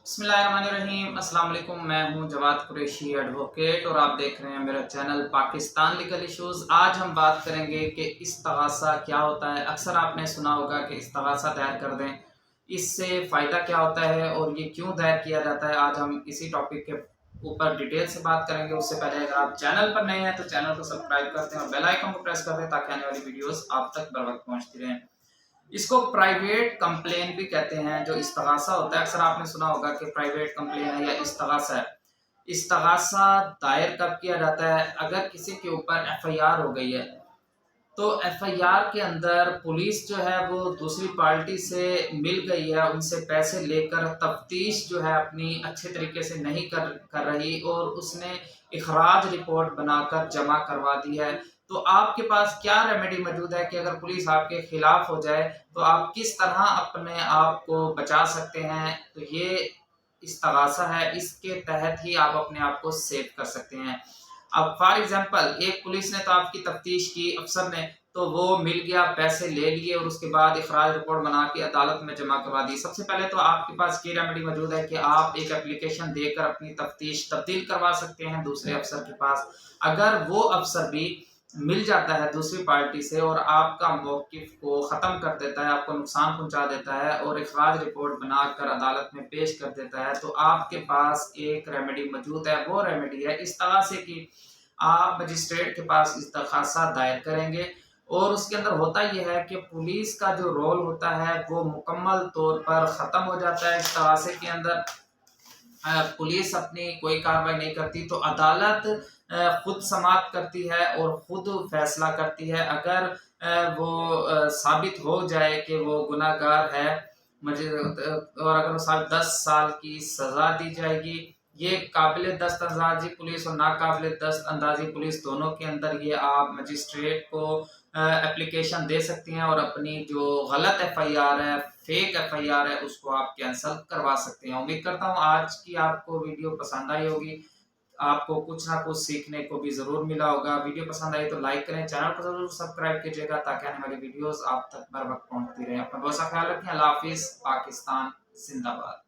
बिस्मिल्लाहिर्रहमानिर्रहीम। अस्सलाम वालेकुम। मैं हूं जवाद कुरैशी एडवोकेट और आप देख रहे हैं मेरा चैनल पाकिस्तान लीगल इश्यूज़। आज हम बात करेंगे कि इस्तग़ासा क्या होता है। अक्सर आपने सुना होगा कि इस्तग़ासा दायर कर दें, इससे फ़ायदा क्या होता है और ये क्यों दायर किया जाता है। आज हम इसी टॉपिक के ऊपर डिटेल से बात करेंगे। उससे पहले अगर आप चैनल पर नए हैं तो चैनल को सब्सक्राइब करते हैं और बेल आइकन को प्रेस कर दें ताकि आने वाली वीडियोस आप तक बर वक्त पहुंचती रहें। इसको प्राइवेट कंप्लेन भी कहते हैं। जो इस्तगासा होता है, अक्सर आपने सुना होगा कि प्राइवेट कंप्लेन है या इस्तगासा है। इस्तगासा दायर कब किया जाता है? अगर किसी के ऊपर एफआईआर हो गई है तो एफआईआर के अंदर पुलिस जो है वो दूसरी पार्टी से मिल गई है, उनसे पैसे लेकर तफ्तीश जो है अपनी अच्छे तरीके से नहीं कर रही और उसने इखराज रिपोर्ट बनाकर जमा करवा दी है। तो आपके पास क्या रेमेडी मौजूद है कि अगर पुलिस आपके खिलाफ हो जाए तो आप किस तरह अपने आप को बचा सकते हैं। तो ये इस्तगासा है, इसके तहत ही आप अपने आप को सेव कर सकते हैं। अब फॉर एग्जांपल एक पुलिस ने तो आपकी तफ्तीश की, अफसर ने तो वो मिल गया, पैसे ले लिए और उसके बाद इखराज रिपोर्ट बना के अदालत में जमा करवा दी। सबसे पहले तो आपके पास ये रेमेडी मौजूद है कि आप एक एप्लीकेशन देकर अपनी तफ्तीश तब्दील करवा सकते हैं दूसरे अफसर के पास। अगर वो अफसर भी मिल जाता है दूसरी पार्टी से और आपका मौक़िफ़ को ख़त्म कर देता है, आपको नुकसान पहुंचा देता है और इखराज रिपोर्ट बनाकर अदालत में पेश कर देता है, तो आपके पास एक रेमेडी मौजूद है। वो रेमेडी है इस्तगासे की। आप मजिस्ट्रेट के पास इस्तगासा दायर करेंगे और उसके अंदर होता यह है कि पुलिस का जो रोल होता है वो मुकम्मल तौर पर ख़त्म हो जाता है। इस्तगासे के अंदर पुलिस अपनी कोई कार्रवाई नहीं करती तो अदालत खुद समाप्त करती है और खुद फैसला करती है। अगर वो साबित हो जाए कि वो गुनाहगार है, मुझे और अगर वो 10 साल की सज़ा दी जाएगी। ये काबिल दस्त अंदाज़ी पुलिस और नाकाबिल दस्त अंदाज़ी पुलिस दोनों के अंदर ये आप मजिस्ट्रेट को एप्लीकेशन दे सकती हैं और अपनी जो गलत एफआईआर है, फेक एफआईआर है, उसको आप कैंसिल करवा सकते हैं। उम्मीद करता हूँ आज की आपको वीडियो पसंद आई होगी। आपको कुछ ना कुछ सीखने को भी ज़रूर मिला होगा। वीडियो पसंद आई तो लाइक करें, चैनल को ज़रूर सब्सक्राइब कीजिएगा ताकि आने वाली वीडियोस आप तक बर वक्त पहुंचती रहें। अपना बहुत सा ख्याल रखें। अल्लाह हाफिज़। पाकिस्तान जिंदाबाद।